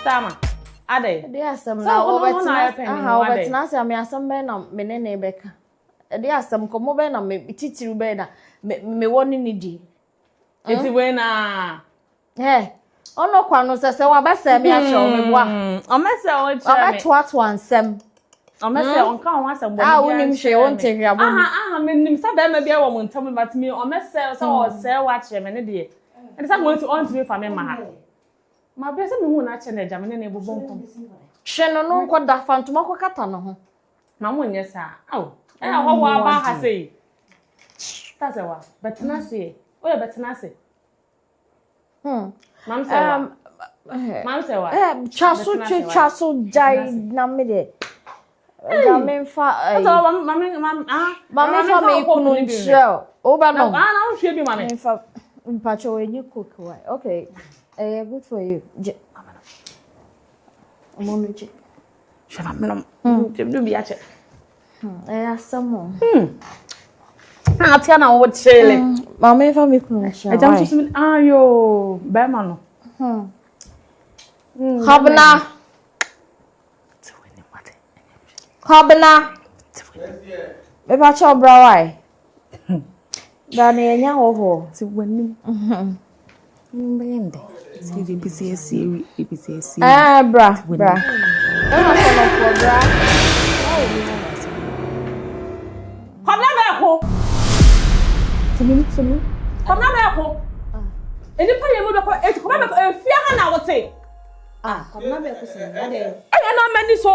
Sama. Ade. They are some now over na me asem be na me ne na ebeka. They are some komo be na me titiru be na me woni ni di. Eti we na. Ono kwa no se wa ba se me a che o me boa. O me se o che me. Ba to ansem. O me se on kan ho asem bo. Wonim hwe won te hwa bo. Me nim sa ba ma bia wo mo ntam but me o me se so o se wa che me ne de. And sa go to on to me fa me ma ha. Ma be se me hu na che na ja me ne ebobo nkom. Hwe no no nko da fantoma ko kata no ho. Ma mo nye sa. Aw. Ho wa ba ha sei. Ta se wa. Betena se. O ye betena se. Mam Serwaa. Chaso jai na me de. Ja me fa. Mama fa me kunu nchira. O ba no. Na hwe bi mama. Fa mpacho enye cook why. Okay. Good for you. Amonu che. Shava me no bi ache. Asamo. Atia na wo chele. Mama fa me kunu nchira. Ajam so ayo, ba ma no. Habna. Me pa cho bra why. Da ne nya ho. Ti wani. Mbende. Si BCS EPCS. Bra. Ema kono for bra. Habna me ko. Sumi. Habna me ko. Eni pa ye mo do ko eti ko me ko efia ha na wote. Habna me ko se. Ade. No many so.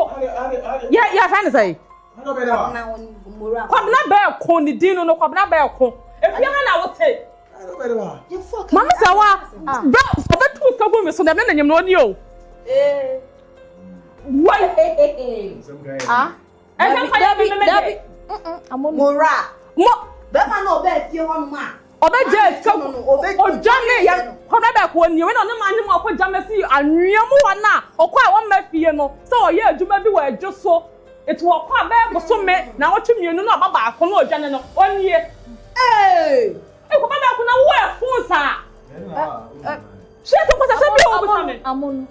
Yeah, fan say. Habna be ko ni dinu no habna be ko. Efia ha na wote. Mama Serwaa, bro, so that two ka go me so na nyem no ni o. Why? Dabi. Amonu. Mora. Mo. Be ma no be fie ho ma. Obe je ka o jane ya ko na be ko ni we na no ma nyem akọ jamasi anwea mu wa na okọ a won ma fie no so o ye adwuma bi wa adwo so etu okọ a be go so me na wo twemienu no aba ba akọ no o jane no onye ko ba da ko na wo e fun sa she to ko sa bi o bu sa me Amonu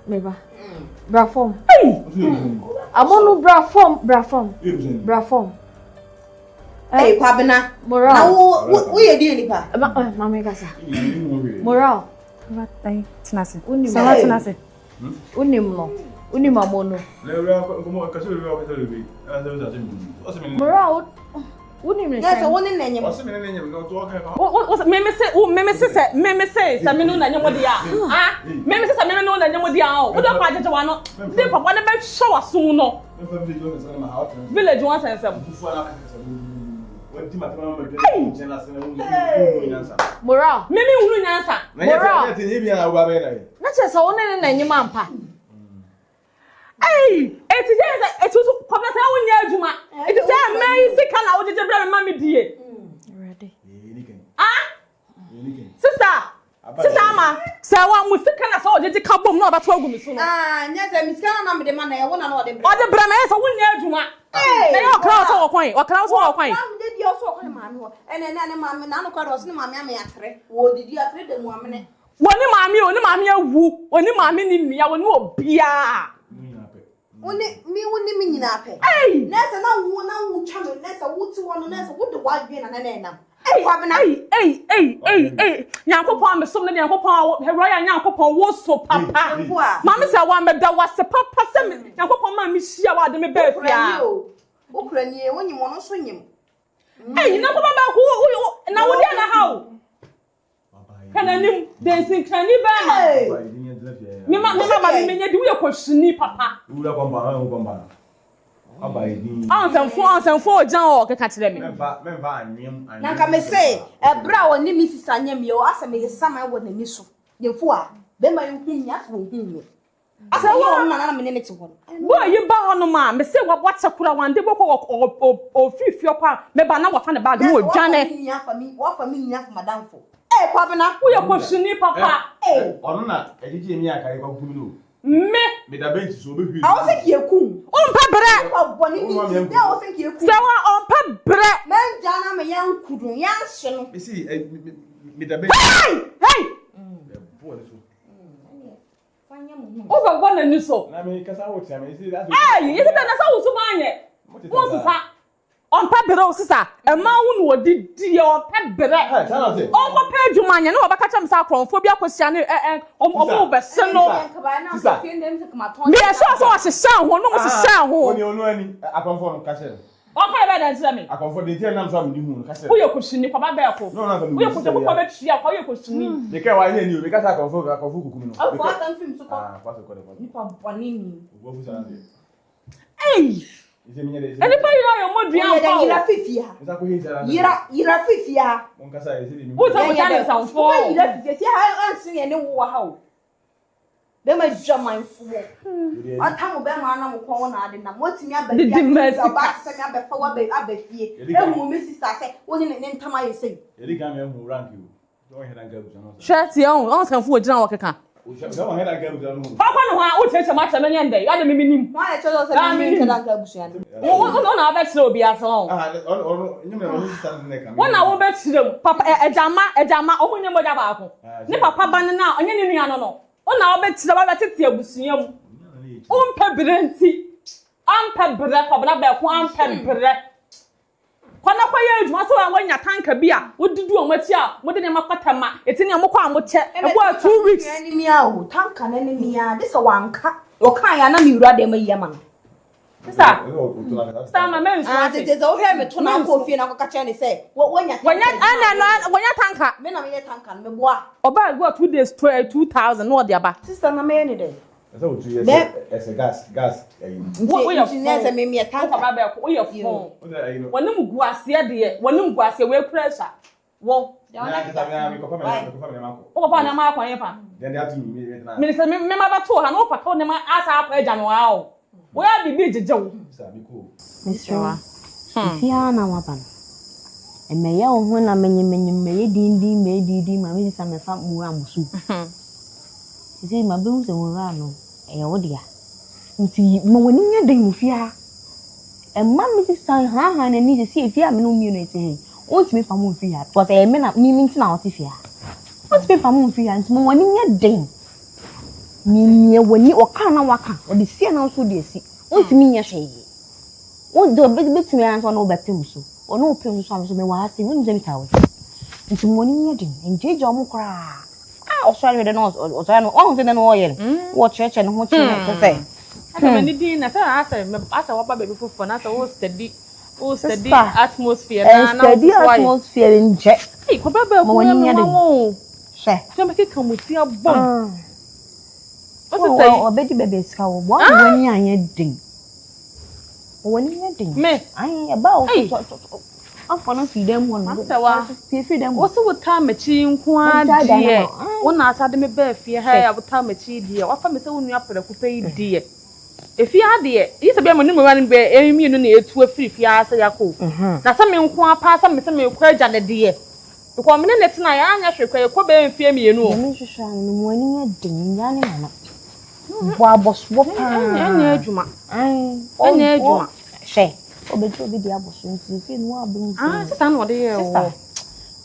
meba bra form Amonu bra form Kwabena moral na wo ye di nipa mama kasa moral tinase Serwaa tinase unim Amonu moral unim ne yes woni na nyem me say sa me no na nyem dia me say sa me no na nyem dia o do pa jeje wa no de papa ne be show aso no village one sense moral me hunu nyansa moral na chesa woni na nyem ampa eti je eti so kwabata wo nya adwuma eti say mai sika na wo jeje bra me mama die ready sister ama Serwaa mu sika na so wo jeje ka bom na obato agumi so no nya se miska na me de ma na ye wona na ode bra ode bra me so wo nya adwuma na yo kra so wo kwan na de di o so kwan ma me ho ene ma me na no kwa do so ne ma me am yatre wo didi atre de mu amene woni maami awu woni maami ni mia woni obia woni mi nyina pe nesa na wu twa me nesa wu ti wono nesa wu de wadwe na na kwabena Nyankopon me som ne Nyankopon Heroya Nyankopon wo so papa maami Serwaa me da wase papa se me Nyankopon ma mi hia wa de me ba fia okranie wonyim wono so nyim na ko ba ko na wo dia na hawo kananim dancing krani ba na me nya di wo yakoshini papa ura kwamba abaidi ansanfo jan o keka kire me memba anyem na ka me say bra woni mi sisa nyem yo asem ye sama wo na mi so yefo a be ma yu nya fo hu me asa wo na me ne te ho wo yi ba hono ma me say wa chakura wande boko ofifio kwa me ba na wa fa ne bag mo dwane nya fa mi nya fa madamfo kwabena wo yakoshini papa ono na ejije mi aka ikwa kumino me da bench so be hwi awo se kyekyeku ompa bre oboni ni ti awo se kyekyeku Serwaa ompa bre men jana me yan kudu yan hye no me see me da bench hey boy so fanya mu over baba na ni so na me kasa wo tia me see that you say na sa wo so manye wo sisa on pebere sisa e ma hu no odidi on pebere on ko page manye no obaka cham sa kronfo bi akosia ne omo be se no me so wa sisa ho no sisa ho oni onu ani akronfo no ka se okay be dan tira me akronfo de tia nam so am ni hu no ka se wo ye koshini papa be ko wo ye koshini ko be tria ko ye koshini de ke wa ni o me ka sa akronfo kukumi no o ko san film so ko kwa so ko de ni pa bonini wo fu sa de ise minya de ise pa ira yo modua pa ira fifia isa ko hisa ira fifia mon ka sa ise ni wo sa ko chane sa fo ira fifia si ha ansin ye ne wo ha o be ma jaman fo ata mo be ma na mo ko na ade na mo timi abafia ba se mi abafa wa abafie e mu mi sister se wo ni ne ntama ye sei eri ga me hu rank you don head and go no shirt ye on san fo gina wo keka don head and go no papa no ha wo cheche ma cheme nyende ya de miminim ma ye cheche se mi head and go busuan wo na ba chire obi aso nyum na sister ne ka wo na wo be chire papa ejama o munye moja ba ko ni papa ba na onye ni nua no ona obetira ba tete abusunya mu ompebere nti ampebere ko bla ba ko ampebere kwana kwa ye adwuma so wanya tanka bi a wodidu omati a mode ne makotama etini amokọ amoche ebo 2 weeks ni mi a o tanka na ni mi a this wanka o kan ya na mi wura de mayi ma no Star ma men so tete zo he me to na ko fie na ko ka che ni say wanya tanka me na me tanka me boa oba go 2 days 2000 no de aba sister na me ni de so 2 years as a gas wo ya engineer me me tanka ba ba ko wo ya phone wonum gu ase de wonum gu ase we pressure wo o papa na ma akwan yefa then that me na me say me ma ba to ha no papa ne ma asa akwa eja no wa o wo ya bibi jejewo Serwaa fia na waban emeya ohun na menyem meye dindi me didi ma me sisa me fa mu amusu sisi ma be hu se wo ra no e wo dia nti mo woni nya den mu fia e ma me sisa ha na ni sisi fia me no mi no eti o ti me fa mu fia because e me na mi nti na o ti fia o ti me fa mu fia nti mo woni nya den mi woni o kan na waka o de sia na so de si o ti mi nya hwe o do betimi anso no betem so o no pem so so me wa ase woni zemi tawo nti mo ni nya den enjeje o mo kra o so ari de no o so no o se de no o yere wo cheche no ho chine te se ata ni din na sa asa wa ba be fofo na sa wo steady atmosphere na steady atmosphere nje ko ba ba ko mo she so me ke kamuti abom o bedi bebe ska wo woni anya den woni nya den me ai aba o so afọ fi dem won fi dem wo so wuta machi nko adie wona asade me ba fie ha ya wuta machi die wafa me se wonu apere kupa die efi adie yi se be mo ni mo wan be emi nu na etu afiri fie asa yakọ na se me nko apa sa me se me kwa agya ne die because me ne tina ya anya hwekwa ye ko be mfie mienu o me hwehwa no woni nya den nya ne mama bo aboswo pa anya adwuma anya adwuma she obi dia aboswo nti se no abun sister no de ye o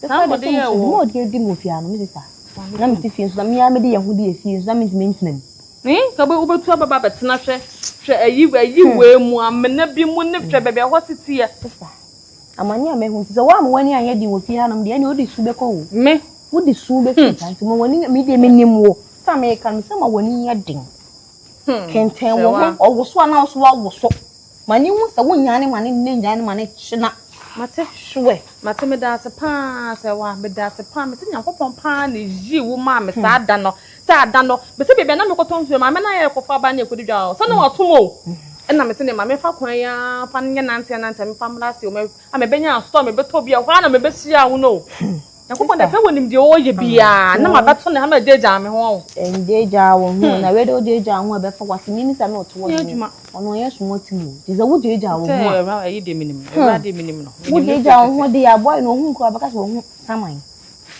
sister mo de di mo fia no me sister na me ti fie so na me ya me de ye ho de fie so na me ti mentinam ka be obetu ababa betena hwe ayi we mu amena bi mu ne hwe bebe ho siti ye sister amani ame hu ti se wa mo wani anya di wo fie no de anya odi su be ko wo me wo di su be fie nti mo wani me de menim wo sa me kan se ma wani nya den kenten wo owo so na so wo so mani hu se wo nyane mane ne nyane mane china mate hwe mate me da se pa se wa me da se pa me se nyankopon pa na yi wo ma me sa da no me se bebe na me koton hwe ma me na ye kofa ba na ekodi dwa so na watomo na me se ne ma me fa kwan ya fa nye nante me fa mlase o me benya store me beto bia hwa na me be sia wo no nyankopon da se wonim de o ye bia na ma beto ne ha ma deja me ho deja wo ho na we do deja ho be fa kwase ni sa me oto wo ono ye so motimo dize wo deja wo ho a yi de minim no wo deja ho de ya boy no hu ko ba ka so ho saman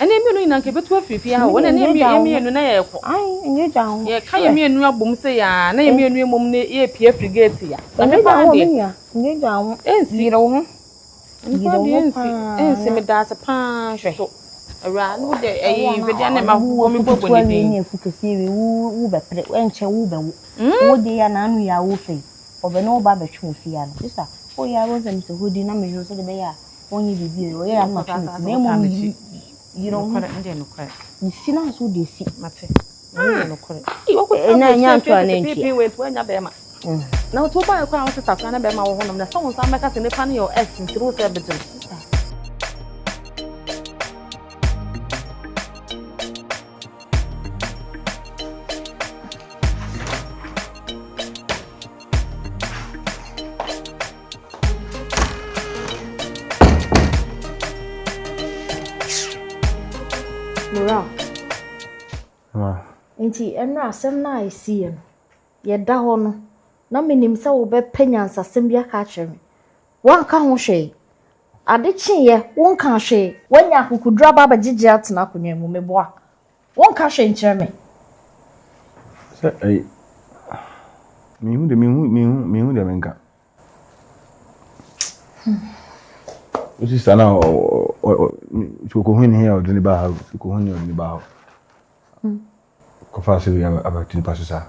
ene mi no ina nke betu afifi ha wo na ne mi no na ye ko ai enye ja ho ye ka ye mi enu abom se ya na ye mi enu emom ne ye pie frigate ya na me fa ho enye ja ho ensi ro ho ensi me da se pa so Awura no de we de na ma wo mi bobo ni din. Ni fukesi we wo be pre enche wo be wo de ya na anu ya wo fe. Obe no ba be twu fi ya no. Sister, o ya wo se mse hodi na me ho so de be ya. Onye bibi o ya ma twu. Na mo you don't kware ndi no kware. Ni sina so de si Mate. No kware. Iwo ko na nya ntwa na nchi. Pipi wait when ya be ma. Na to ba kwa wo sister na be ma wo honom na so won sa meka se ne pa ne your ex ntiro se betem. Mura. Enti enra asem na asie no. Ye da ho no. Na menim se wo be panyansa asem bia ka kyerɛ me. Wan ka ho hwe. Ade kye won ka hwe. Wanya akukudura baba gigye atena konwa mu meboa. Won ka hwe nkyerɛ me. Se ai. Mihu de menka. Osi sana o choko huni here o dini ba choko huni o dini ba. Ko fa se ya abatin pasisa.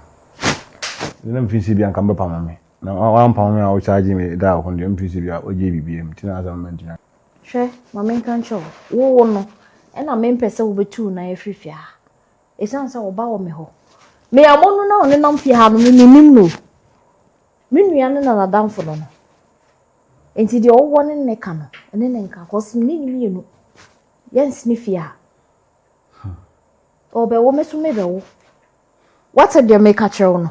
Nna mfisi bia nka mbepa mame. Na wan pa me a o charge me da o kondo mfisi bia o je bibiem tina asa mentina. Hwe mame nka ncho wo no e na me mpese wo betu na efrifia. Esansa wo ba wo me ho. Me Amonu na one nam fie ha no me nim no. Me nua ne na nadamfo no. Enti de owo ne ne ka no ene ne nka kosi ni ni yenu yes ni fia obe wo mesu me be wo what the make a chew no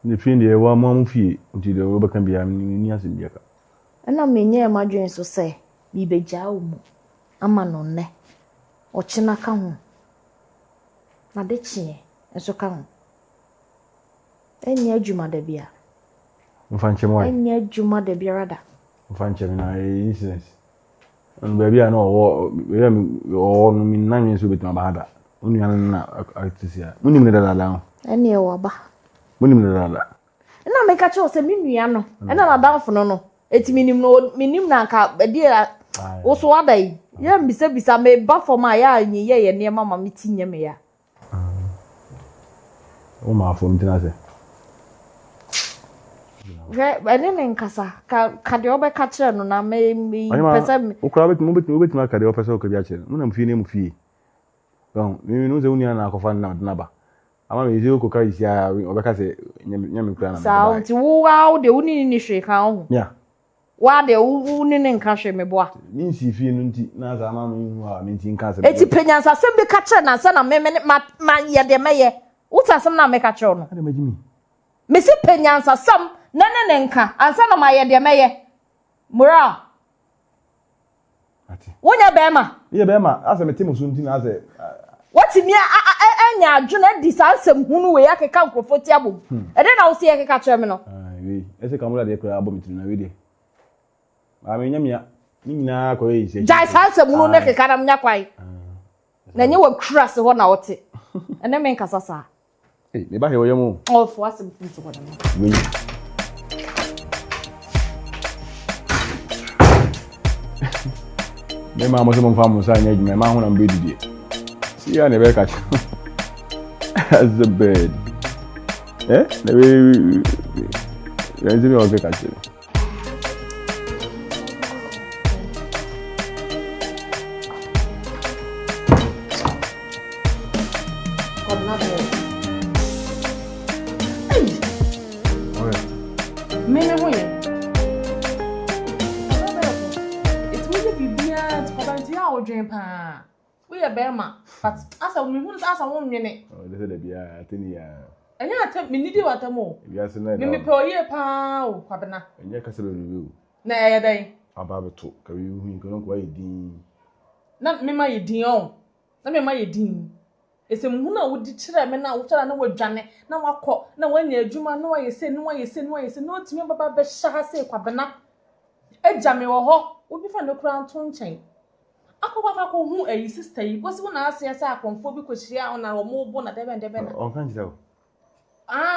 ni fin de wa mo fie nti de wo beka bia ni asim bia ka ena menye e madwen so se bi beja wo mu ama no ne o china ka ho na de chie enso ka ho enya adwuma da bia mfanche mo enya adwuma da bia rada mfanche na incident on baby na o no min na nyen so betima bahada onu yan na artisia munim ne dada ene e waba munim ne dada na me ka che o se minua no ena na danfo no eti minim na nka bedi wo so adai ya mbisa me ba for ma ya anyi ye ne mama mitinye me ya o ma fo mtina se ene ne nkasa ka de obe ka kire no na me pesa me ukura betima ka de opesa o ka bia kire mu na mfie ne mu fie bon mi no se unia na akofa na ba ama me zi ko ka isia obe ka se nyame kura na sa nti wo wa de uni ni hwe ka ho ya wa de uni ne nka hwe me boa mi nsi fie no nti na za ama me hu a me nti nka se eti penyansa sem bi ka kire na sa na me ma ye de meye uta sem na me ka kire no ade magimi me si penyansa sam na ne nka ansa na ma ye de meye mura ati wonya bema ye bema asa me timo so nti na asa wati mi anya adwuna di sansem hunu we akeka nkrofoti abom ede na wo se akeka kire me no we ese kamula de kura abom tinu na we de ma me nyamia ni nyina ko yi se jai sansem hunu ne keka na mnya kwai na nye wa kras ho na wote ene me nkasa sa me ba he wo yemu o fo asem futu ko na we me ma mo se mo famu sa nya djuma ma hu na mbe didie si ya ne be ka as the bed na we yanzu me o be ka chi we are bema but asa we hu asa won nwene they said bia atini ya enya atem me nidi watamo bia se na me pe oye pa o kwabena enya kasa be rewe na ya dai aba beto ka we hu ko nko ayedin na me ma yedin on na me ma yedin ese mu na wodi kire me na wo tara na wadwane na wakọ na wanya adwuma na wayese na otimi baba be hya se kwabena eja me wo ho obi fa no kura nto nchen akwa hu ayi sister yi bosi wo na ase ase akonfo bi kohia ona wo mo bo na debe na on kan jira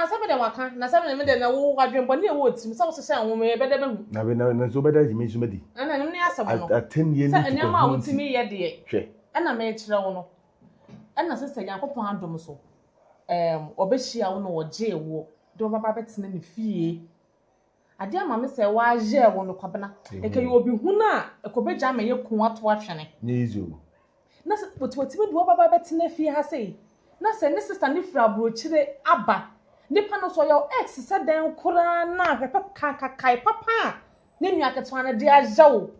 sabe de waka na sabe me de na wo wadwenbo ne wo tim sa wo se shan wo me be debe hu na be na so be da jimi sumadi na ne asabo no aten ye ni sa enya ma wo timi ye de hwe ɛna me kyerɛ wo no ɛna sister Yankopɔn adom so obehia wo no wɔgye wo de baba betena ne fie ade ama me sɛ waayɛ wo no kwabena eke yo obi hu na ekobegya ma ye kun ato atwene nyezo na wotimi de baba betena fie ha sei na sɛ ne sister ne fra brochire aba nipa no so yo ex sɛ dan kora na hwepɛ kai papa ne nua ketwa na de agyawo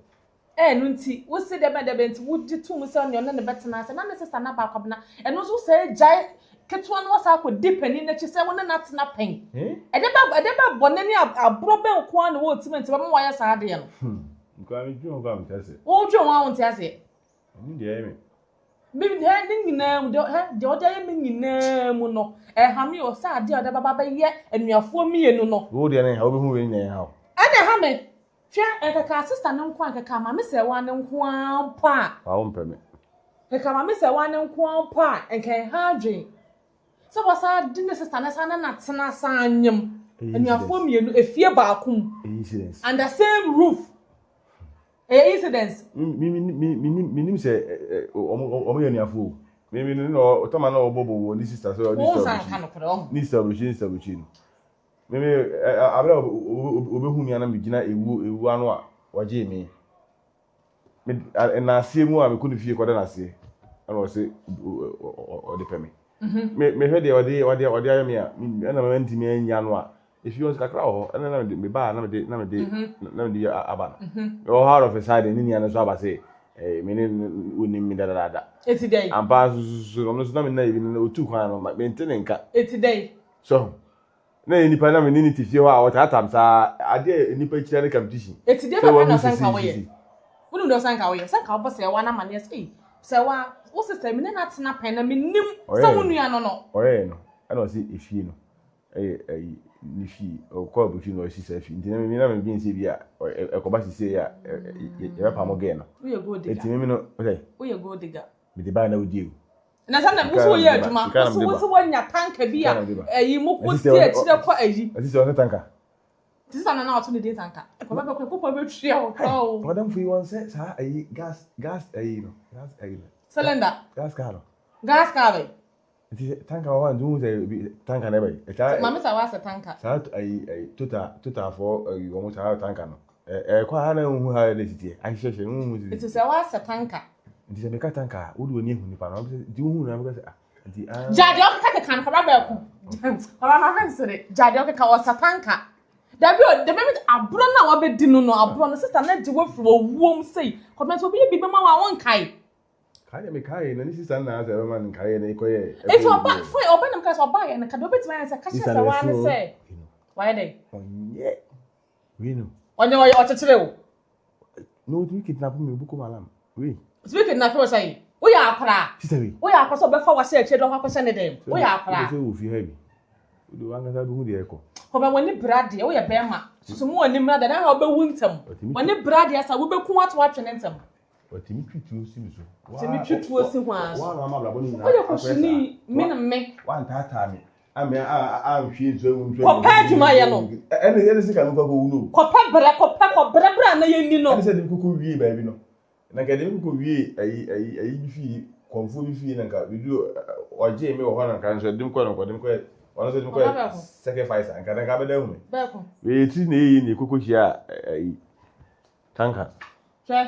no nti wo se de be nti wo di tum sɛ ne ne betena sɛ na ne sister na ba kwabena ɛno so sɛ gyae ketwa no wasa ko dipani na chi sɛ wo ne na tena pen ɛde ba bɔne ne abro ben ko an wo timi nti ba mo wayɛ saa de no nko ami dwo ko am tase wo dwo wa won tase ni de me bibi de nyina mu de ode ye me nyina mu no ha me o sa de ode baba ba ye anuafo mienu no wo de ne ha wo be hu we nyina ha ade ha me hwɛ kaka sister ne nko kaka ma me sɛ wa ne nko ampa ha wo mpɛ me kaka ma me sɛ wa ne nko ampa enka ha dwen so wasa dinne sister na sana na tena sanyem anuafo mienu efie baakum incidents and the same roof incidents minim say omo anuafo mi no otama na obobo wo ni sister so ni establishing mi abra obehu mi ana mi gina ewu anu a waje mi na asie mu a me kunu fie koda na asie ana o se o de pemi me hwede ode ayo me a na ma ntimi anya no a if you want kakra ho na me ba na me aba o how of side ni nia no so aba say me ni woni mi da etidey ampa so no so na me na ebi na otu kwan no me ntene nka etidey so na nipa na me ni tifie ho a o tatam sa ade nipa kira ne competition etidey ba na sanka wo ye wonu do sanka wo ye sanka wo se wa na mane say Serwaa wo sister me na tena pen na me nim sa wo nua no no oye no ana o se efie no ni fi o ko abuchi no si sa fi ntina me na me bin se bi a ekoba si se ya e pa mo ge no wo ye go diga etimi me no okay wo ye go diga me de ba na odi na sam na wo ye aduma wo nya tanka bi a mo ko tie kire kwa asi o tanka sister na oto ne de tanka ekoba be ko be twia wo ka o madam fu won say sa gas no cylinder gas car be tanka wa ndu say tanka na be mama sa wa sa tanka sa total for wo mo sa tanka no kwa ha na hu ha le sitie a hwehwe hu it is wa sa tanka ndi se me ka tanka wo do ni hu ni pa no di hu na me ka ndi jade o ka kan ka ba ku ora ma fan sere jade o ka wa sa tanka dabi o de be abro na wa be di no abro no sister na je wo firi owom sei comment obi bi ma wa won kai me kai na ni sister na asa be man kai na ikoye if you back for obi nam ka so ba ya na ka do beti ma say ka she sa wa ne say why dey onye we no onye o chechire wo no we kidnap me buku malam we kidnap wo say wo ya akra sister we wo ya akra so be fa wa say eche do ha ko se ne dem wo ya akra so wo fi heavy do anga sa bu hu de eko ko ba woni brade wo ya be ma so mo woni mra da na ha wo be wuntam woni brade asa wo be ku ato atwene ntam otimi twituo si mi so otimi twituo si ho aso wa na ma bla boni na wo ya ko shini me na me wa ntata me ame a hwie nso ewu nso ko pa adwuma ye no ene sika no ko wu no ko pa bra na ye ni no ene se de kuku wie ba bi no na ka de kuku wie ayi bi fi konfo bi fi na ka bidu oje me wo ho na ka nso dem ko ono se dem ko sacrifice an ka na ka be da hu me ba ko we ti na yi ni kuku hia ayi tanka che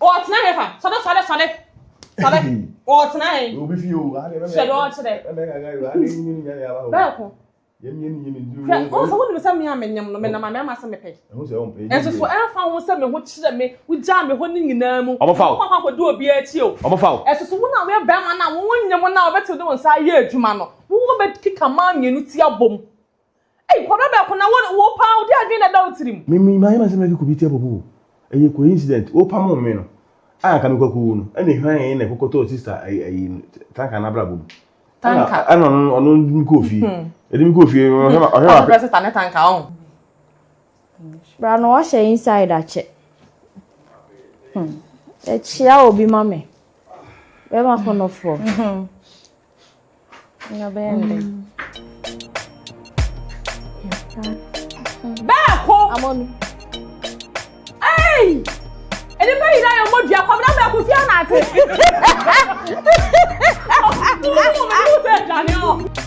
o tena hefa sode o tena he obi fi o ha de se do chire ba ko yemi o so woni me sam ya menyam no me na ma ma se me pe e ho se o pe enso so e fa ho se me ho chire me wo ja me ho ni nyina mu o mo fa kwa kwa do obi achi o mo fa o enso so wona we ba ma na wo nyam na obetu de won sa ye adwuma no wo be kika ma mienu ti abom ei kwa ba ko na wo pa o di adwen na da otirim mi ma se me ku bi ti abom eye coincident o pa mo me no aka me kwaku no ene hwan na kokoto sister ayi tanka na bra bom tanka ana ono mi ko fi edi mi ko fi o he wa sister na tanka on bra no wa share inside ache e chia obi mame be ma kono fo na bende ba ko Amonu Eni pe ira yo modua kwa na me ku fi ana ate. Oh, mo me ku te jani o.